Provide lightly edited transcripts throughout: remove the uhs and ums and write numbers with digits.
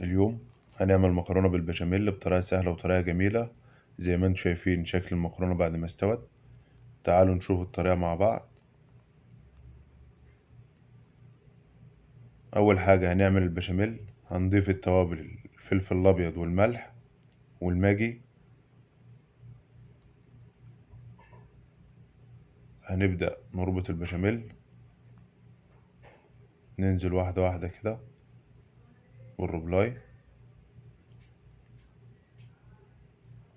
اليوم هنعمل مكرونة بالبشاميل بطريقة سهلة وطريقة جميلة. زي ما انتم شايفين شكل المكرونة بعد ما استوت. تعالوا نشوف الطريقة مع بعض. أول حاجة هنعمل البشاميل، هنضيف التوابل الفلفل الأبيض والملح والماجي. هنبدأ نربط البشاميل، ننزل واحدة واحدة كده بالربلاي.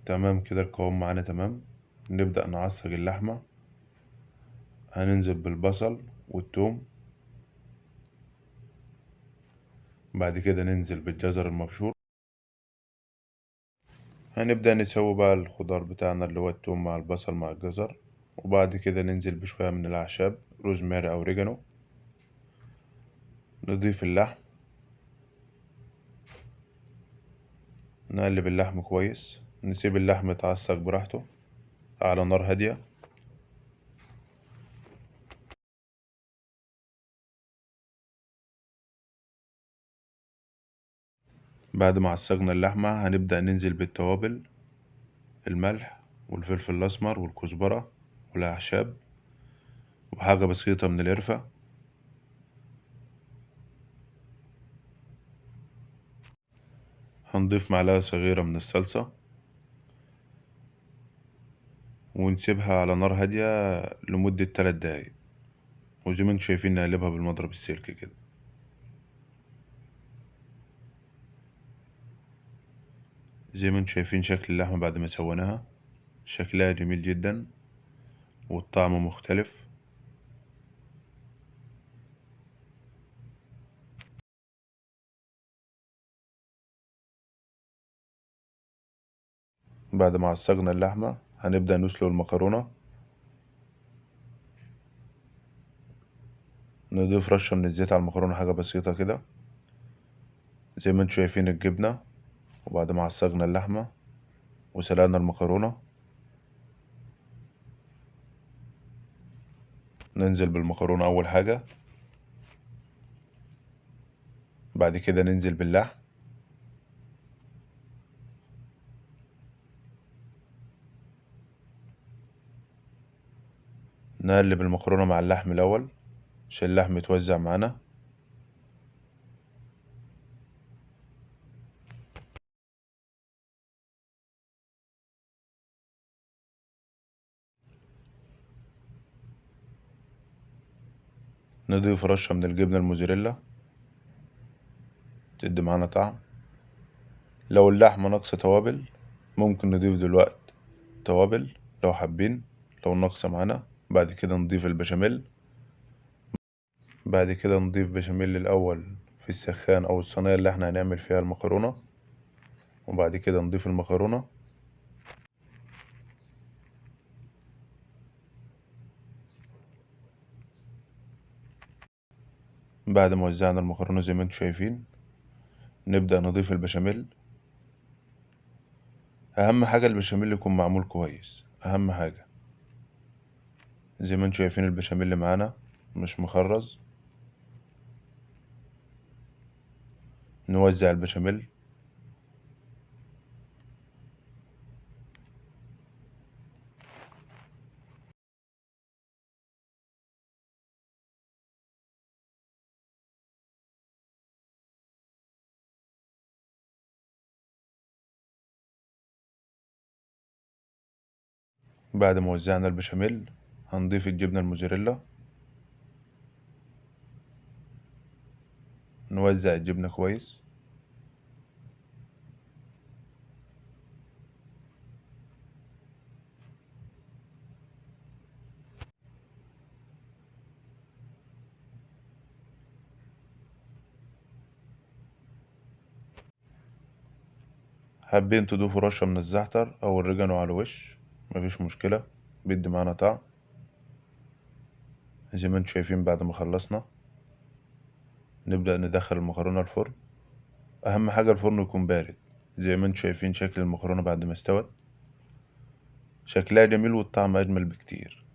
تمام كده القوام معانا تمام. نبدأ نعصج اللحمة، هننزل بالبصل والثوم، بعد كده ننزل بالجزر المبشور. هنبدأ نسوي بقى الخضار بتاعنا اللي هو الثوم مع البصل مع الجزر، وبعد كده ننزل بشوية من الأعشاب روزماري أو ريجانو. نضيف اللحم، نقلب اللحم كويس، نسيب اللحم يتعصج براحته على نار هادية. بعد ما عصجنا اللحمة هنبدأ ننزل بالتوابل، الملح والفلفل الأسمر والكزبرة والأعشاب وحاجة بسيطة من القرفة. هنضيف معلقة صغيرة من الصلصة ونسيبها على نار هادية لمدة 3 دقايق، وزي ما انتم شايفين نقلبها بالمضرب السلك كده. زي ما انتم شايفين شكل اللحمة بعد ما سويناها، شكلها جميل جدا والطعم مختلف. بعد ما عصجنا اللحمة هنبدأ نسلق المكرونة. نضيف رشة من الزيت على المكرونة، حاجة بسيطة كده زي ما انتم شايفين الجبنة. وبعد ما عصجنا اللحمة وسلقنا المكرونة ننزل بالمكرونة أول حاجة، بعد كده ننزل باللحم، نقلب المكرونة مع اللحم الأول عشان اللحم يتوزع معانا. نضيف رشة من الجبنة الموزاريلا تدي معانا طعم. لو اللحمة ناقصة توابل ممكن نضيف دلوقتي توابل لو حابين، لو ناقصة معانا. بعد كده نضيف البشاميل. بعد كده نضيف بشاميل الأول في السخان أو الصينية اللي احنا هنعمل فيها المكرونة، وبعد كده نضيف المكرونة. بعد ما وزعنا المكرونة زي ما انتم شايفين نبدأ نضيف البشاميل. أهم حاجة البشاميل يكون معمول كويس، أهم حاجة. زي ما انتم شايفين البشاميل معانا مش مخرز. نوزع البشاميل. بعد ما وزعنا البشاميل هنضيف الجبنة الموزاريلا. نوزع الجبنة كويس. حابين تضيفوا رشة من الزعتر أو الريجانو على الوش مفيش مشكلة، بيدي معانا طعم. زي ما انتم شايفين بعد ما خلصنا نبدأ ندخل المكرونة الفرن. أهم حاجة الفرن يكون بارد. زي ما انتم شايفين شكل المكرونة بعد ما استوت، شكلها جميل والطعم أجمل بكتير.